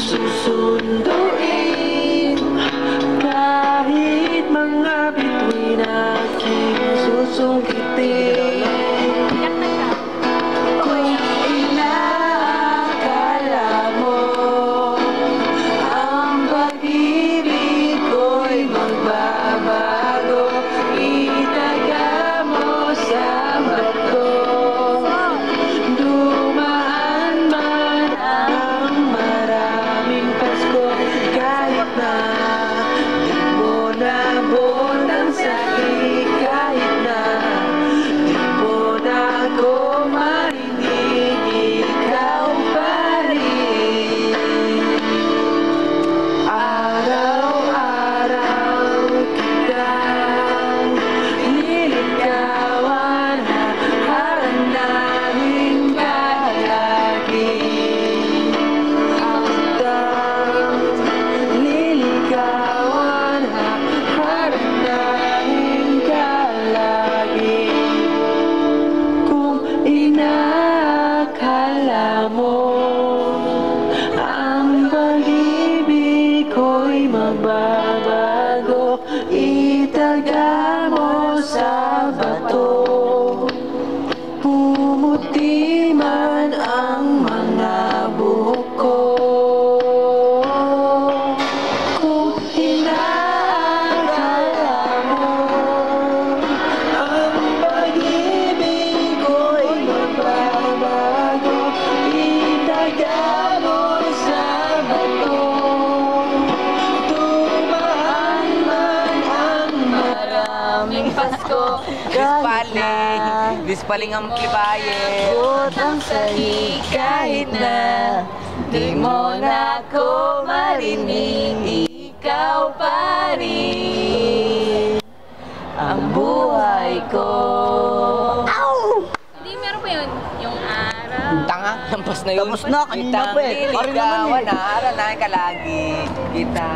susunduin. Kahit mga bituin aking susungkitin. Kung inaakala mo ang pag-ibig ko'y magbabago, itaga mo sa bato. Dumaan man ang maraming Pasko, kahit na di mo nabot ang sakit, kahit na di mo na ako marinig, ikaw pa rin. Araw-araw kitang nililigawan, hahanapin ka lagi. Kitang nililigawan, hahanapin ka lagi. Kung inaakala mo ang pag-ibig ko'y magbabago, itaga mo sa bato. Pumuti man ang mga buhok ko. Kung inaakala mo ang pag-ibig ko'y magbabago, itaga mo sa bato. Dumaan man ang maraming Pasko, Dispaling ang klibaye. ang sahig, kahit na di mo na ako marinig, ikaw pa rin ang buhay ko. Hindi, meron pa yun. Yung araw. Tanga, lampas na yun. Tapos na, kanina pa eh. Kitang Ari naman eh. nililigawan, hahanapin ka lagi. Kita.